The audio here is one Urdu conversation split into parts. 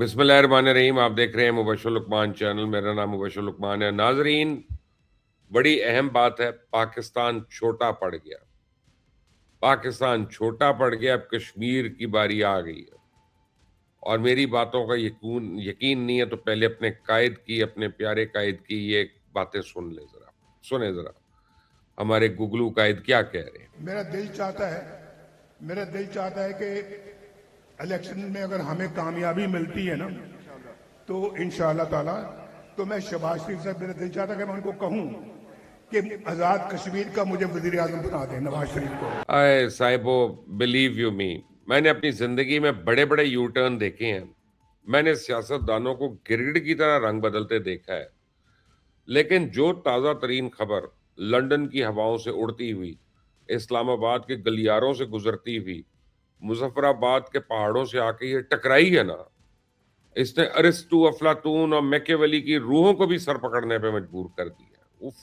بسم اللہ الرحمن الرحیم. آپ دیکھ رہے ہیں مبشر لقمان چینل. میرا نام مبشر لقمان ہے. ناظرین، بڑی اہم بات ہے، پاکستان چھوٹا پڑ گیا. پاکستان چھوٹا پڑ گیا، اب کشمیر کی باری آ گئی ہے. اور میری باتوں کا یقین نہیں ہے تو پہلے اپنے قائد کی، اپنے پیارے قائد کی یہ باتیں سن لیں ذرا. سنیں ذرا ہمارے گگلو قائد کیا کہہ رہے ہیں. میرا دل چاہتا ہے کہ الیکشن میں اگر ہمیں کامیابی ملتی ہے نا تو انشاءاللہ تعالی تو میں شہباز شریف سے میرا دل چاہتا ہے کہ میں ان کو کہوں کہ آزاد کشمیر کا مجھے وزیر اعظم بنا دیں، نواز شریف کو. اے صاحبو، بلیو یو می، میں نے اپنی زندگی میں بڑے بڑے یو ٹرن دیکھے ہیں. میں نے سیاست دانوں کو گرگٹ کی طرح رنگ بدلتے دیکھا ہے، لیکن جو تازہ ترین خبر لندن کی ہواؤں سے اڑتی ہوئی، اسلام آباد کے گلیاروں سے گزرتی ہوئی، مظفر آباد کے پہاڑوں سے آ کے یہ ٹکرائی ہے نا، اس نے ارسطو، افلاطون اور میکیویلی کی روحوں کو بھی سر پکڑنے پہ مجبور کر دیا. اف.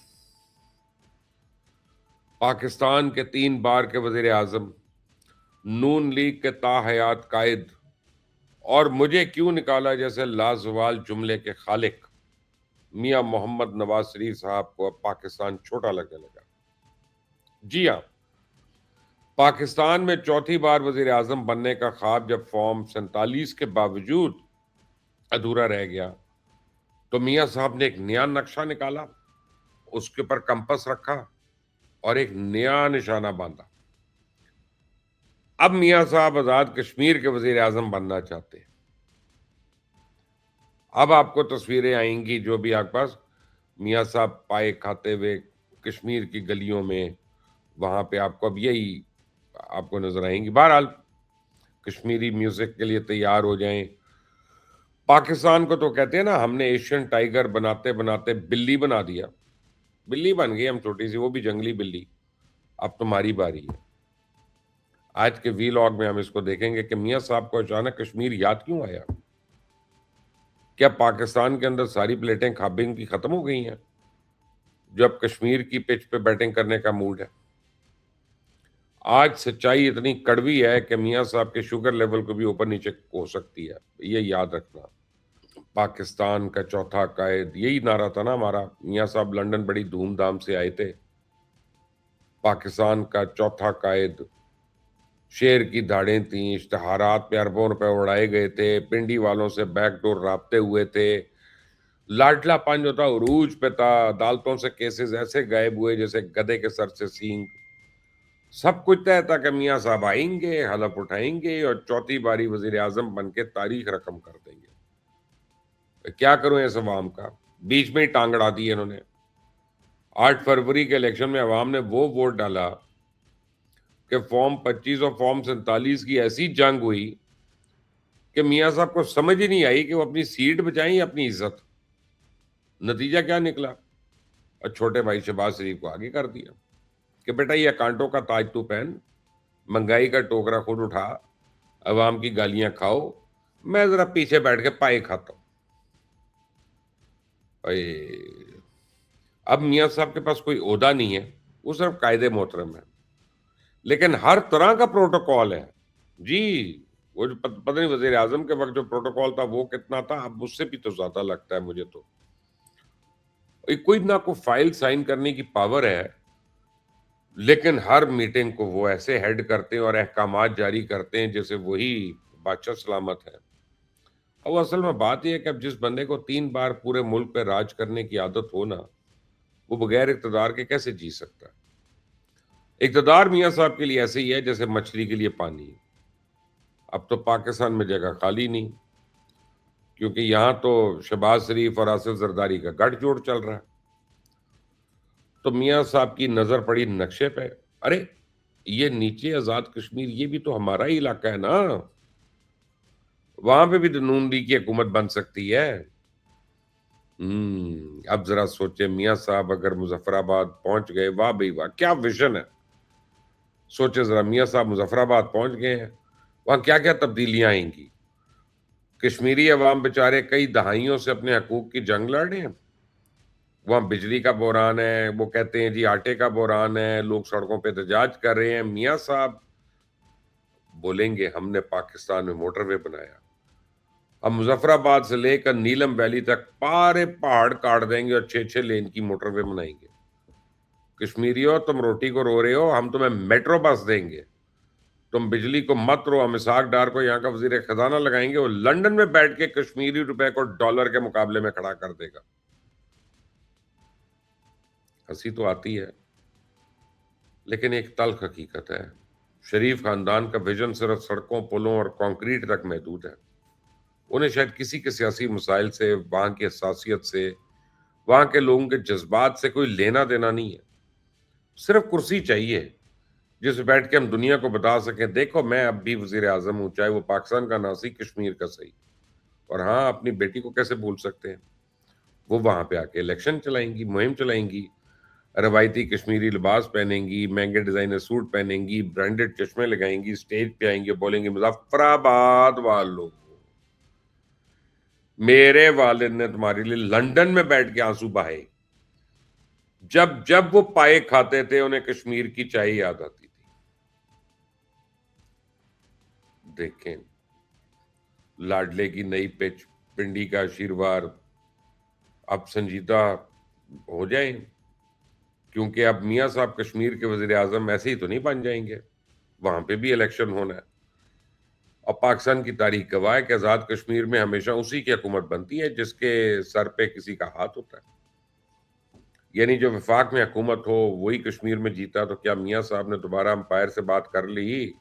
پاکستان کے 3 بار کے وزیر اعظم، نون لیگ کے تاحیات قائد، اور مجھے کیوں نکالا جیسے لازوال جملے کے خالق میاں محمد نواز شریف صاحب کو اب پاکستان چھوٹا لگنے لگا. جی ہاں، پاکستان میں چوتھی بار وزیر اعظم بننے کا خواب جب فارم 47 کے باوجود ادھورا رہ گیا تو میاں صاحب نے ایک نیا نقشہ نکالا، اس کے اوپر کمپس رکھا اور ایک نیا نشانہ باندھا. اب میاں صاحب آزاد کشمیر کے وزیر اعظم بننا چاہتے ہیں. اب آپ کو تصویریں آئیں گی جو بھی آپ پاس، میاں صاحب پائے کھاتے ہوئے کشمیر کی گلیوں میں، وہاں پہ آپ کو اب یہی آپ کو نظر آئیں گی. بہرحال کشمیری میوزک کے لیے تیار ہو جائیں. پاکستان کو تو کہتے ہیں نا، ہم نے ایشین ٹائیگر بناتے بناتے بلی بنا دیا. بلی بن گئی ہم چھوٹی سی، وہ بھی جنگلی بلی. اب تمہاری باری ہے. آج کے وی لاگ میں ہم اس کو دیکھیں گے کہ میاں صاحب کو اچانک کشمیر یاد کیوں آیا. کیا پاکستان کے اندر ساری پلیٹیں کھابنگ کی ختم ہو گئی ہیں جو اب کشمیر کی پچ پہ بیٹنگ کرنے کا موڈ ہے. آج سچائی اتنی کڑوی ہے کہ میاں صاحب کے شوگر لیول کو بھی اوپر نیچے ہو سکتی ہے، یہ یاد رکھنا. پاکستان کا چوتھا قائد، یہی نعرہ تھا نا ہمارا. میاں صاحب لندن بڑی دھوم دھام سے آئے تھے. پاکستان کا چوتھا قائد، شیر کی دھاڑیں تھیں، اشتہارات پہ اربوں روپے اڑائے گئے تھے، پنڈی والوں سے بیک ڈور رابطے ہوئے تھے، لاڈلا پن جو تھا عروج پہ تھا، عدالتوں سے کیسز ایسے غائب ہوئے جیسے گدھے کے سر سے سینگ. سب کچھ طے تھا کہ میاں صاحب آئیں گے، حلف اٹھائیں گے اور چوتھی باری وزیر اعظم بن کے تاریخ رقم کر دیں گے. کیا کروں اس عوام کا، بیچ میں ہی ٹانگ اڑا دی انہوں نے. 8 فروری کے الیکشن میں عوام نے وہ ووٹ ڈالا کہ فارم 25 اور فارم 47 کی ایسی جنگ ہوئی کہ میاں صاحب کو سمجھ ہی نہیں آئی کہ وہ اپنی سیٹ بچائیں یا اپنی عزت. نتیجہ کیا نکلا؟ اور چھوٹے بھائی شہباز شریف کو آگے کر دیا کہ بیٹا یہ کانٹوں کا تاج تو پہن، مہنگائی کا ٹوکرا خود اٹھا، عوام کی گالیاں کھاؤ، میں ذرا پیچھے بیٹھ کے پائے کھاتا ہوں. اب میاں صاحب کے پاس کوئی عہدہ نہیں ہے، وہ صرف قائد محترم ہے، لیکن ہر طرح کا پروٹوکول ہے. جی، وہ جو پتہ نہیں وزیر اعظم کے وقت جو پروٹوکول تھا وہ کتنا تھا، اب اس سے بھی تو زیادہ لگتا ہے مجھے. تو کوئی نہ کوئی فائل سائن کرنے کی پاور ہے، لیکن ہر میٹنگ کو وہ ایسے ہیڈ کرتے ہیں اور احکامات جاری کرتے ہیں جیسے وہی بادشاہ سلامت ہے. اور اصل میں بات یہ ہے کہ اب جس بندے کو 3 بار پورے ملک پہ راج کرنے کی عادت ہو نا، وہ بغیر اقتدار کے کیسے جی سکتا ہے. اقتدار میاں صاحب کے لیے ایسے ہی ہے جیسے مچھلی کے لیے پانی. اب تو پاکستان میں جگہ خالی نہیں، کیونکہ یہاں تو شہباز شریف اور آصف زرداری کا گٹھ جوڑ چل رہا ہے. تو میاں صاحب کی نظر پڑی نقشے پہ، ارے یہ نیچے آزاد کشمیر، یہ بھی تو ہمارا ہی علاقہ ہے نا، وہاں پہ بھی تو نون لیگ کی حکومت بن سکتی ہے. اب ذرا سوچے میاں صاحب اگر مظفر آباد پہنچ گئے، واہ بھائی واہ کیا ویژن ہے. سوچے ذرا میاں صاحب مظفر آباد پہنچ گئے ہیں، وہاں کیا کیا تبدیلیاں آئیں گی. کشمیری عوام بیچارے کئی دہائیوں سے اپنے حقوق کی جنگ لڑ رہے ہیں. وہاں بجلی کا بحران ہے، وہ کہتے ہیں جی آٹے کا بحران ہے، لوگ سڑکوں پہ احتجاج کر رہے ہیں. میاں صاحب بولیں گے ہم نے پاکستان میں موٹر وے بنایا، اب مظفر آباد سے لے کر نیلم ویلی تک پارے پہاڑ کاٹ دیں گے اور 6 لین کی موٹر وے بنائیں گے. کشمیریوں تم روٹی کو رو رہے ہو, ہم تمہیں میٹرو بس دیں گے. تم بجلی کو مت رو, ہم اسحاق ڈار کو یہاں کا وزیر خزانہ لگائیں گے, وہ لنڈن میں بیٹھ کے کشمیری روپے کو ڈالر کے مقابلے میں کھڑا کر دے گا. ہنسی تو آتی ہے لیکن ایک تلخ حقیقت ہے. شریف خاندان کا ویژن صرف سڑکوں, پلوں اور کنکریٹ تک محدود ہے. انہیں شاید کسی کے سیاسی مسائل سے, وہاں کی حساسیت سے, وہاں کے لوگوں کے جذبات سے کوئی لینا دینا نہیں ہے. صرف کرسی چاہیے جس پہ بیٹھ کے ہم دنیا کو بتا سکیں دیکھو میں اب بھی وزیر اعظم ہوں, چاہے وہ پاکستان کا نہ صحیح, کشمیر کا صحیح. اور ہاں, اپنی بیٹی کو کیسے بھول سکتے ہیں, وہ وہاں پہ آ کے الیکشن چلائیں گی, مہم چلائیں گی, روایتی کشمیری لباس پہنیں گی, مہنگے ڈیزائنر سوٹ پہنیں گی, برانڈڈ چشمے لگائیں گی, اسٹیج پہ آئیں گے, بولیں گے مظفر آباد والوں, میرے والد نے تمہارے لیے لنڈن میں بیٹھ کے آنسو بہائے. جب وہ پائے کھاتے تھے انہیں کشمیر کی چائے یاد آتی تھی. دیکھیں لاڈلے کی نئی پچ, پنڈی کا آشیرواد اب سنجیدہ ہو جائیں, کیونکہ اب میاں صاحب کشمیر کے وزیر اعظم ایسے ہی تو نہیں بن جائیں گے, وہاں پہ بھی الیکشن ہونا ہے. اور پاکستان کی تاریخ گواہ ہے کہ آزاد کشمیر میں ہمیشہ اسی کی حکومت بنتی ہے جس کے سر پہ کسی کا ہاتھ ہوتا ہے. یعنی جو وفاق میں حکومت ہو وہی کشمیر میں جیتا. تو کیا میاں صاحب نے دوبارہ امپائر سے بات کر لی؟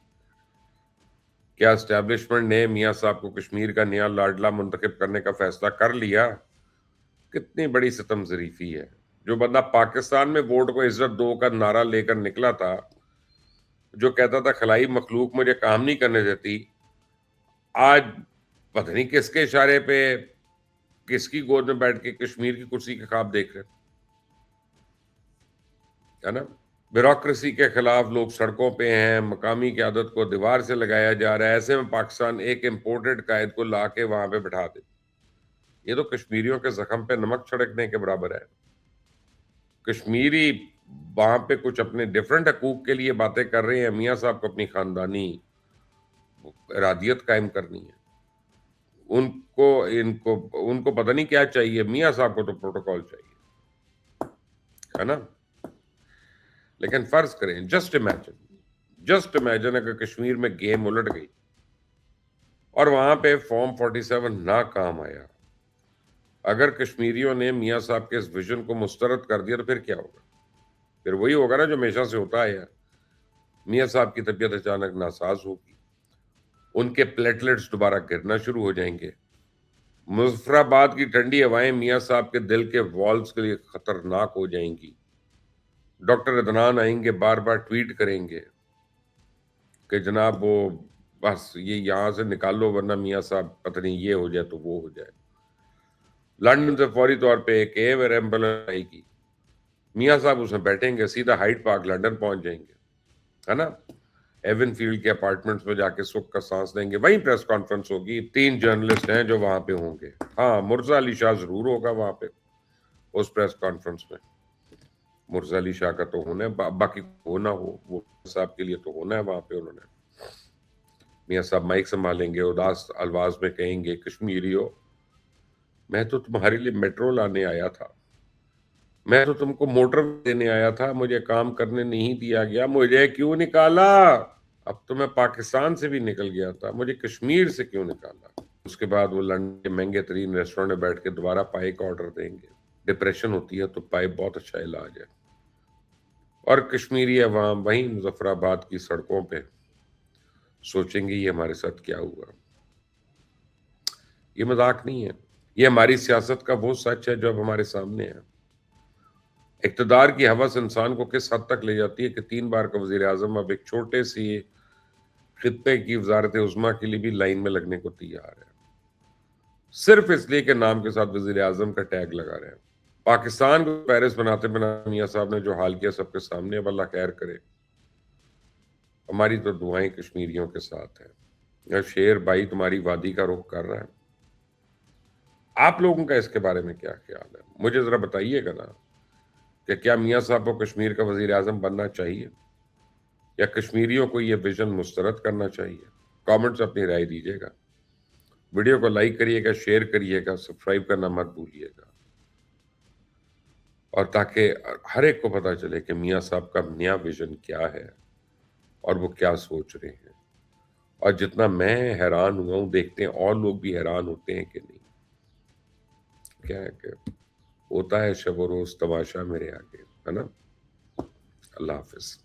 کیا اسٹیبلشمنٹ نے میاں صاحب کو کشمیر کا نیا لاڈلا منتخب کرنے کا فیصلہ کر لیا؟ کتنی بڑی ستم ظریفی ہے. جو بندہ پاکستان میں ووٹ کو عزت دو کا نعرہ لے کر نکلا تھا, جو کہتا تھا خلائی مخلوق مجھے کام نہیں کرنے دیتی, آج پتہ نہیں کس کے اشارے پہ کس کی گود میں بیٹھ کے کشمیر کی کرسی کے خواب دیکھ رہے ہے نا. بیوروکریسی کے خلاف لوگ سڑکوں پہ ہیں, مقامی قیادت کو دیوار سے لگایا جا رہا ہے. ایسے میں پاکستان ایک امپورٹڈ قائد کو لا کے وہاں پہ بٹھا دے. یہ تو کشمیریوں کے زخم پہ نمک چھڑکنے کے برابر ہے. کشمیری وہاں پہ کچھ اپنے ڈیفرنٹ حقوق کے لیے باتیں کر رہے ہیں, میاں صاحب کو اپنی خاندانی ارادیت قائم کرنی ہے. ان کو پتہ نہیں کیا چاہیے, میاں صاحب کو تو پروٹوکول چاہیے, ہے نا. لیکن فرض کریں, جسٹ امیجن اگر کشمیر میں گیم الٹ گئی اور وہاں پہ فارم 47 نہ کام آیا, اگر کشمیریوں نے میاں صاحب کے اس ویژن کو مسترد کر دیا تو پھر کیا ہوگا؟ پھر وہی ہوگا نا جو ہمیشہ سے ہوتا ہے. میاں صاحب کی طبیعت اچانک ناساز ہوگی, ان کے پلیٹلیٹس دوبارہ گرنا شروع ہو جائیں گے. مظفر آباد کی ٹھنڈی ہوائیں میاں صاحب کے دل کے والز کے لیے خطرناک ہو جائیں گی. ڈاکٹر عدنان آئیں گے, بار بار ٹویٹ کریں گے کہ جناب وہ بس یہ یہاں سے نکالو ورنہ میاں صاحب پتہ نہیں یہ ہو جائے تو وہ ہو جائے. لنڈن سے فوری طور پہ ایک ایئر ایمبولینس آئے گی, میاں صاحب اس میں بیٹھیں گے, سیدھا ہائیڈ پارک لنڈن پہنچ جائیں گے, ہے نا. ایون فیلڈ کے اپارٹمنٹس میں جا کے سکھ کا سانس لیں گے. وہیں پریس کانفرنس ہوگی, 3 جرنلسٹ ہیں جو وہاں پہ ہوں گے. ہاں, مرزا علی شاہ ضرور ہوگا وہاں پہ اس پریس کانفرنس میں. مرزا علی شاہ کا تو ہونا ہے, باقی ہونا ہو وہ صاحب کے لیے تو ہونا ہے وہاں پہ. انہوں نے میاں صاحب مائک سنبھالیں گے, اداس الفاظ میں کہیں گے کشمیریوں میں تو تمہارے لیے میٹرو لانے آیا تھا, میں تو تم کو موٹر دینے آیا تھا, مجھے کام کرنے نہیں دیا گیا, مجھے کیوں نکالا؟ اب تو میں پاکستان سے بھی نکل گیا تھا, مجھے کشمیر سے کیوں نکالا؟ اس کے بعد وہ لندن کے مہنگے ترین ریسٹورینٹ میں بیٹھ کے دوبارہ پائے کا آرڈر دیں گے. ڈپریشن ہوتی ہے تو پائے بہت اچھا علاج ہے. اور کشمیری عوام وہیں مظفر آباد کی سڑکوں پہ سوچیں گے یہ ہمارے ساتھ کیا ہوا. یہ مذاق نہیں ہے, یہ ہماری سیاست کا وہ سچ ہے جو اب ہمارے سامنے ہے. اقتدار کی ہوس انسان کو کس حد تک لے جاتی ہے کہ 3 بار کا وزیر اعظم اب ایک چھوٹے سی خطے کی وزارت عظمیٰ کے لیے بھی لائن میں لگنے کو تیار ہے, صرف اس لیے کہ نام کے ساتھ وزیر اعظم کا ٹیگ لگا رہے ہیں. پاکستان کو پیرس بناتے بناتے میاں صاحب نے جو حال کیا سب کے سامنے, اب اللہ خیر کرے. ہماری تو دعائیں کشمیریوں کے ساتھ ہیں. شیر بھائی تمہاری وادی کا رخ کر رہا ہے, آپ لوگوں کا اس کے بارے میں کیا خیال ہے؟ مجھے ذرا بتائیے گا نا کہ کیا میاں صاحب کو کشمیر کا وزیر اعظم بننا چاہیے یا کشمیریوں کو یہ ویژن مسترد کرنا چاہیے؟ کامنٹس اپنی رائے دیجیے گا. ویڈیو کو لائک کریے گا، شیئر کریے گا، سبسکرائب کرنا مت بھولیے گا، اور تاکہ ہر ایک کو پتا چلے کہ میاں صاحب کا نیا ویژن کیا ہے اور وہ کیا سوچ رہے ہیں. اور جتنا میں حیران ہوا ہوں، دیکھتے ہیں اور لوگ بھی حیران ہوتے ہیں کہ نہیں. کیا ہے کہ ہوتا ہے شب و روز تماشا میرے آگے، ہے نا. اللہ حافظ.